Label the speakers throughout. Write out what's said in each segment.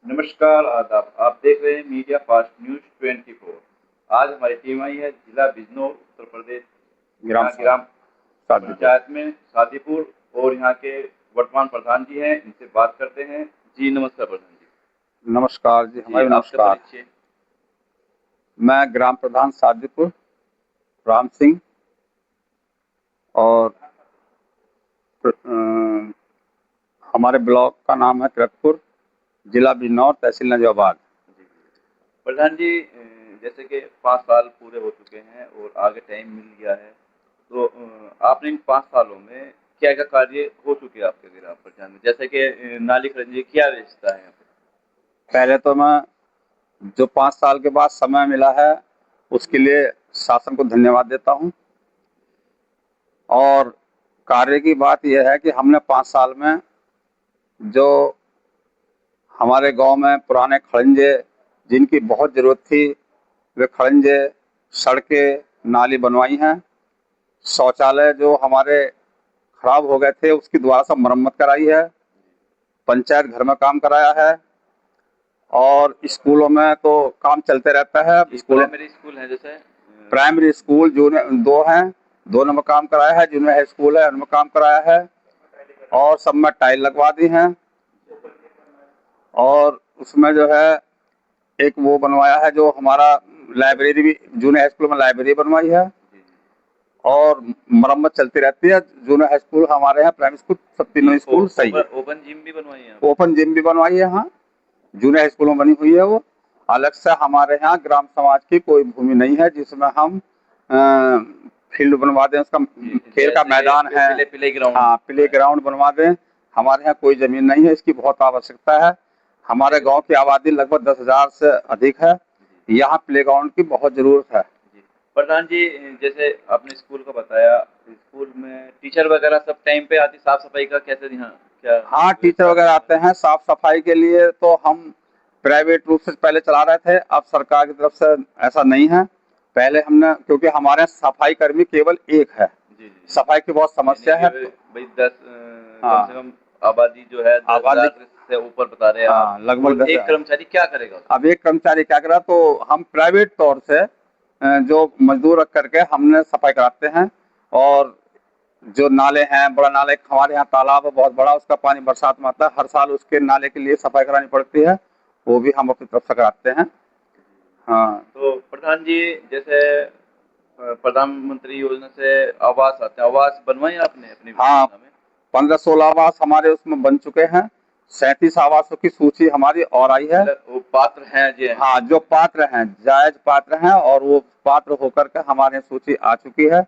Speaker 1: नमस्कार, आदाब। आप देख रहे हैं मीडिया फास्ट न्यूज़ 24। आज हमारी टीम आई है जिला बिजनौर, उत्तर प्रदेश।
Speaker 2: ग्राम
Speaker 1: यहाँ ग्राम
Speaker 2: सादीपुर।
Speaker 1: पंचायत में सादीपुर और यहाँ के वर्तमान प्रधान जी हैं, इनसे बात करते हैं। जी नमस्कार प्रधान जी।
Speaker 2: नमस्कार जी,
Speaker 1: जी,
Speaker 2: हमारे
Speaker 1: आपका
Speaker 2: नमस्कार।
Speaker 1: परिचय।
Speaker 2: मैं ग्राम प्रधान सादीपुर राम सिंह और हमारे ब्लॉक का नाम है तिरकपुर, जिला बिजनौर, तहसील नजफबाद।
Speaker 1: जी, प्रधान जी, जैसे कि 5 साल पूरे हो चुके हैं और आगे टाइम मिल गया है, तो आपने इन 5 सालों में क्या-क्या कार्य हो चुके हैं आपके ग्राम पंचायत में? जैसे कि नाली खरीदने की क्या व्यवस्था है यहाँ पे?
Speaker 2: पहले तो मैं जो 5 साल के बाद समय मिला है उसके लिए शासन को धन्यवाद देता हूँ। और कार्य की बात यह है कि हमने 5 साल में जो हमारे गांव में पुराने खड़ंजे जिनकी बहुत ज़रूरत थी, वे खड़ंजे, सड़कें, नाली बनवाई हैं। शौचालय जो हमारे खराब हो गए थे उसकी दोबारा से मरम्मत कराई है। पंचायत घर में काम कराया है और स्कूलों में तो काम चलते रहता है। स्कूलों
Speaker 1: प्राइमरी स्कूल है जैसे
Speaker 2: प्राइमरी स्कूल जूनियर 2 हैं, दोनों में काम कराया है। जूनियर हाई स्कूल है, उनमें काम कराया है और सब में टाइल लगवा दी हैं। और उसमें जो है एक वो बनवाया है जो हमारा लाइब्रेरी भी, जूनियर हाई स्कूल में लाइब्रेरी बनवाई है और मरम्मत चलती रहती है। जूनियर हाई स्कूल हमारे यहाँ, प्राइमरी स्कूल सब तीनों स्कूल सही है।
Speaker 1: ओपन जिम भी बनवाई है।
Speaker 2: ओपन जिम भी बनवाई है, हाँ, जूनियर हाई स्कूल में बनी हुई है वो। अलग से हमारे यहाँ ग्राम समाज की कोई भूमि नहीं है जिसमें हम फील्ड बनवा दें, उसका खेल का मैदान है,
Speaker 1: प्ले ग्राउंड।
Speaker 2: हाँ, प्ले ग्राउंड बनवा दें। हमारे यहाँ कोई जमीन नहीं है, इसकी बहुत आवश्यकता है। हमारे गांव की आबादी लगभग 10,000 से अधिक है, यहाँ प्ले ग्राउंड की बहुत जरूरत है।
Speaker 1: प्रधान जी, जैसे आपने स्कूल का बताया, स्कूल में टीचर वगैरह सब टाइम पे आती, साफ सफाई का कैसे ध्यान क्या?
Speaker 2: हाँ, टीचर वगैरह आते हैं। साफ सफाई के लिए तो हम प्राइवेट रूप से पहले चला रहे थे, अब सरकार की तरफ से ऐसा नहीं है। पहले हमने, क्योंकि हमारे यहाँ सफाई कर्मी केवल एक है,
Speaker 1: जी जी।
Speaker 2: सफाई की बहुत समस्या है।
Speaker 1: भाई 10
Speaker 2: हाँ,
Speaker 1: कम से कम आबादी जो है 10,000
Speaker 2: आबादी,
Speaker 1: से ऊपर बता रहे हैं आप।
Speaker 2: हाँ, लगभग
Speaker 1: और
Speaker 2: 10।
Speaker 1: एक कर्मचारी क्या करेगा?
Speaker 2: अब एक कर्मचारी क्या करा, तो हम प्राइवेट तौर से जो मजदूर रख करके हमने सफाई कराते हैं। और जो नाले हैं, बड़ा नाला एक हमारे यहाँ तालाब है बहुत बड़ा, उसका पानी बरसात में आता है, हर साल उसके नाले के लिए सफाई करानी पड़ती है, वो भी हम अपनी तरफ से कराते हैं। हाँ,
Speaker 1: तो प्रधान जी, जैसे प्रधानमंत्री योजना से आवास आते हैं, आवास बनवाए आपने अपनी
Speaker 2: हाँ,
Speaker 1: योजना में?
Speaker 2: 15-16 आवास हमारे उसमें बन चुके हैं। 37 आवासों की सूची हमारी और आई है।
Speaker 1: मतलब वो पात्र हैं जी?
Speaker 2: हाँ, जो पात्र हैं, जायज पात्र हैं, और वो पात्र होकर के हमारे सूची आ चुकी है।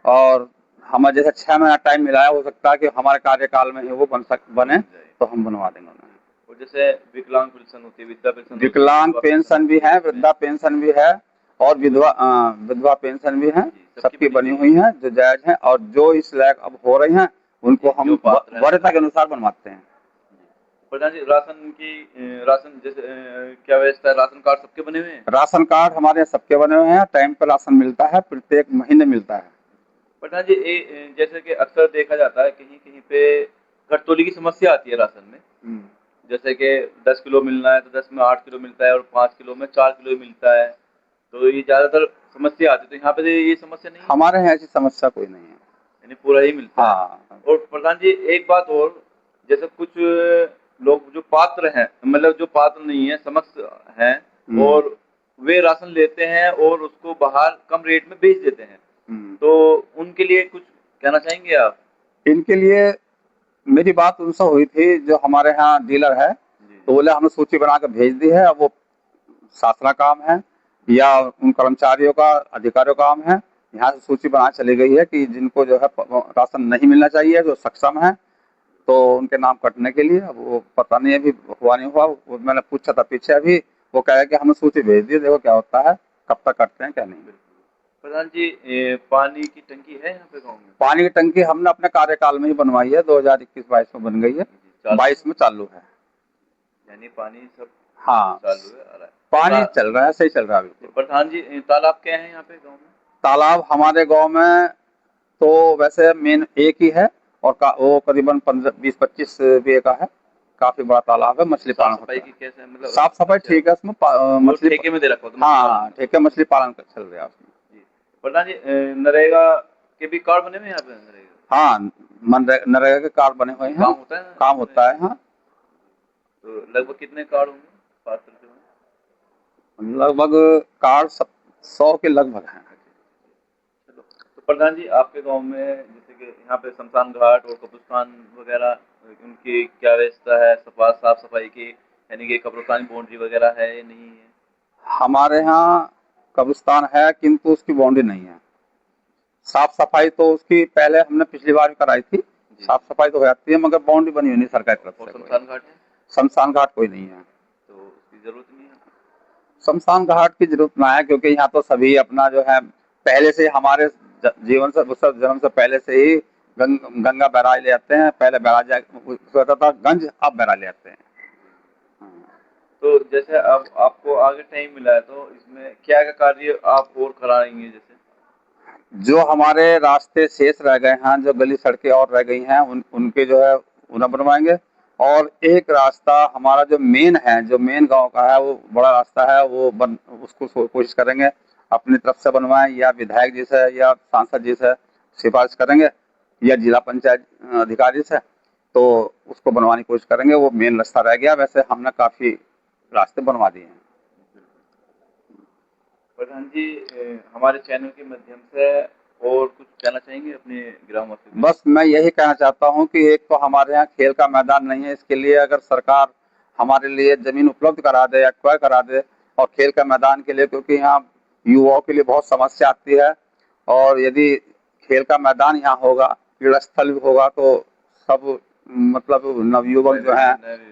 Speaker 2: और हमें जैसे 6 महीना टाइम मिला है, हो सकता है कि हमारे कार्यकाल में ही वो बने, तो हम बनवा देंगे उन्हें।
Speaker 1: और जैसे विकलांग पेंशन होती है, वृद्धा पेंशन होती है,
Speaker 2: विकलांग
Speaker 1: विधवा
Speaker 2: पेंशन भी
Speaker 1: होती
Speaker 2: है, वृद्धा पेंशन भी है और विधवा पेंशन भी है।
Speaker 1: जी,
Speaker 2: सबकी बनी हुई है जो जायज है, और जो इस लायक अब हो रही हैं उनको
Speaker 1: जो
Speaker 2: हम
Speaker 1: पात्र हैं
Speaker 2: वरीयता के अनुसार बनवाते हैं।
Speaker 1: प्रधान जी, राशन जैसे क्या व्यवस्था है? राशन कार्ड सबके बने हुए हैं?
Speaker 2: राशन कार्ड हमारे यहाँ सबके बने हुए हैं, टाइम पर राशन मिलता है, प्रत्येक महीने मिलता है।
Speaker 1: प्रधान जी, जैसे कि अक्सर देखा जाता है कहीं कहीं पे घटतोली की समस्या आती है राशन में। जैसे कि 10 किलो मिलना है तो 10 में 8 किलो मिलता है और 5 किलो में 4 किलो मिलता है, तो ये ज़्यादातर समस्या आती है। तो यहाँ पे ये समस्या नहीं है?
Speaker 2: हमारे यहाँ ऐसी समस्या कोई नहीं है।
Speaker 1: यानी पूरा ही मिलता है।
Speaker 2: हाँ,
Speaker 1: और प्रधान जी, एक बात और, जैसे कुछ लोग जो पात्र हैं, मतलब जो पात्र नहीं है, समक्ष हैं, और वे राशन लेते हैं और उसको बाहर कम रेट में बेच देते हैं, तो उनके लिए कुछ कहना चाहेंगे आप?
Speaker 2: इनके लिए मेरी बात उनसे हुई थी जो हमारे यहाँ डीलर है, तो बोले हमने सूची बना के भेज दी है। अब वो शासना काम है या उन कर्मचारियों का, अधिकारियों का काम है। यहाँ से सूची बना चली गई है कि जिनको जो है राशन नहीं मिलना चाहिए, जो सक्षम है, तो उनके नाम कटने के लिए। अब वो पता नहीं अभी हुआ नहीं हुआ, वो मैंने पूछा था पीछे अभी, वो कह रहे कि हमने सूची भेज दी, देखो क्या होता है, कब तक कटते हैं क्या नहीं।
Speaker 1: प्रधान जी, पानी की टंकी है यहाँ पे गाँव में?
Speaker 2: पानी की टंकी हमने अपने कार्यकाल में ही बनवाई है, 2021-22 में बन गई है, 22 में चालू है।
Speaker 1: यानी पानी सब
Speaker 2: हाँ,
Speaker 1: चालू है, आ रहा है।
Speaker 2: पानी चल रहा है, सही चल रहा है बिल्कुल।
Speaker 1: प्रधान जी, तालाब क्या है यहाँ पे गाँव में?
Speaker 2: तालाब हमारे गांव में तो वैसे मेन एक ही है, और वो करीबन 15, 20, 25 बीघे का है। काफी बड़ा तालाब है, मछली पालन
Speaker 1: साफ
Speaker 2: होता
Speaker 1: सफाई
Speaker 2: है।
Speaker 1: की कैसे मतलब
Speaker 2: साफ सफाई ठीक है उसमें, मछली
Speaker 1: ठेके में दे रखा हो तो मछली
Speaker 2: हाँ
Speaker 1: पालन
Speaker 2: हाँ ठेके मछली पालन का चल रहा है उसमें।
Speaker 1: जी। प्रधान जी नरेगा के भी कार्ड बने हुए हैं यहाँ पे नरेगा
Speaker 2: हाँ नरेगा के कार्ड बने हुए हैं,
Speaker 1: काम होता है
Speaker 2: काम होता है। हाँ
Speaker 1: तो लगभग कितने कार्ड होंगे पात्र के?
Speaker 2: लगभग कार्ड 100 के लगभग हैं।
Speaker 1: चलो तो प्रधान जी आपके गांव में जैसे कि यहाँ पे शमशान घाट और कब्रिस्तान वगैरह उनकी क्या व्यवस्था है साफ सफाई की, यानी कि कब्रिस्तान बाउंड्री वगैरह है या नहीं है?
Speaker 2: हमारे यहाँ कब्रिस्तान है किंतु उसकी बाउंड्री नहीं है। साफ सफाई तो उसकी पहले हमने पिछली बार भी कराई थी, साफ सफाई तो हो जाती है मगर बाउंड्री बनी हुई नहीं सरकार की तरफ से।
Speaker 1: शमशान घाट है
Speaker 2: शमशान घाट कोई नहीं है,
Speaker 1: तो उसकी जरूरत नहीं है।
Speaker 2: शमशान घाट की जरूरत ना है क्योंकि यहाँ तो सभी अपना जो है पहले से हमारे जीवन से जन्म से पहले से ही गंगा बैराज ले जाते हैं। पहले बैराज होता था गंज, अब बैराज ले जाते हैं।
Speaker 1: तो जैसे अब आपको आगे टाइम मिला है तो इसमें क्या क्या कार्य आप और कराएंगे? जैसे
Speaker 2: जो हमारे रास्ते शेष रह गए हैं, जो गली सड़कें और रह गई हैं, उनके जो है उन्हें बनवाएंगे। और एक रास्ता हमारा जो मेन है, जो मेन गांव का है, वो बड़ा रास्ता है, वो उसको कोशिश करेंगे अपनी तरफ से बनवाएं या विधायक जी से या सांसद जी से सिफारिश करेंगे या जिला पंचायत अधिकारी से, तो उसको बनवाने की कोशिश करेंगे। वो मेन रास्ता रह गया, वैसे हमने काफी रास्ते बनवा दिए हैं।
Speaker 1: प्रधान जी हमारे चैनल के माध्यम से और कुछ कहना चाहेंगे अपने ग्रामवासियों को?
Speaker 2: बस मैं यही कहना चाहता हूँ कि एक तो हमारे यहाँ खेल का मैदान नहीं है, इसके लिए अगर सरकार हमारे लिए जमीन उपलब्ध करा दे या क्रय करा दे, और खेल का मैदान के लिए, क्योंकि यहाँ युवाओं के लिए बहुत समस्या आती है। और यदि खेल का मैदान यहाँ होगा, क्रीड़ा स्थल भी होगा, तो सब मतलब नवयुवक जो है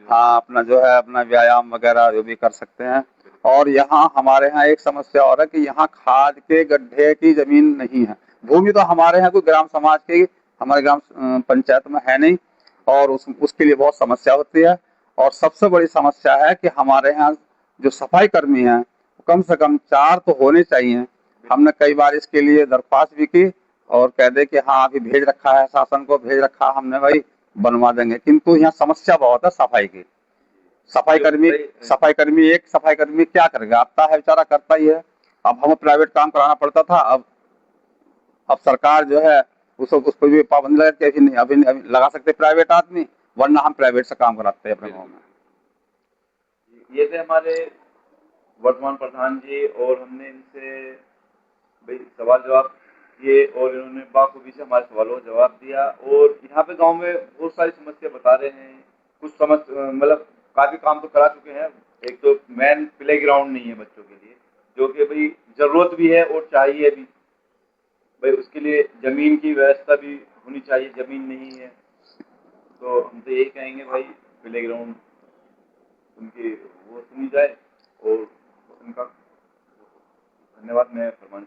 Speaker 2: हाँ अपना जो है अपना व्यायाम वगैरह जो भी कर सकते हैं। और यहाँ हमारे यहाँ एक समस्या और है कि यहाँ खाद के गड्ढे की जमीन नहीं है। भूमि तो हमारे यहाँ कोई ग्राम समाज की हमारे ग्राम पंचायत में है नहीं, और उसके लिए बहुत समस्या होती है। और सबसे बड़ी समस्या है कि हमारे यहाँ जो सफाई कर्मी हैं कम से कम 4 तो होने चाहिए। हमने कई बार इसके लिए दरख्वास्त भी की और कह दे कि हाँ अभी भेज रखा है, शासन को भेज रखा हमने, भाई बनवा देंगे, किंतु यहाँ समस्या बहुत है सफाई की। सफाई कर्मी एक सफाई कर्मी क्या करेगा, आता है बेचारा करता ही है। अब हमें प्राइवेट काम कराना पड़ता था, अब सरकार जो है उसको भी पाबंदी लगा के अभी नहीं लगा सकते प्राइवेट आदमी, वरना हम प्राइवेट से काम कराते हैं अपने गाँव में।
Speaker 1: ये थे हमारे वर्तमान प्रधान जी और हमने इनसे भाई सवाल जवाब किए और इन्होंने बाखूबी से हमारे सवालों का जवाब दिया। और यहाँ पे गांव में बहुत सारी समस्या बता रहे हैं, कुछ मतलब काफी काम तो करा चुके हैं। एक तो मेन प्ले ग्राउंड नहीं है बच्चों के लिए, जो कि भाई जरूरत भी है और चाहिए भी। भाई उसके लिए जमीन की व्यवस्था भी होनी चाहिए, जमीन नहीं है तो हम तो यही कहेंगे भाई प्ले ग्राउंड उनकी वो सुनी जाए। और उनका धन्यवाद मैं प्रमाण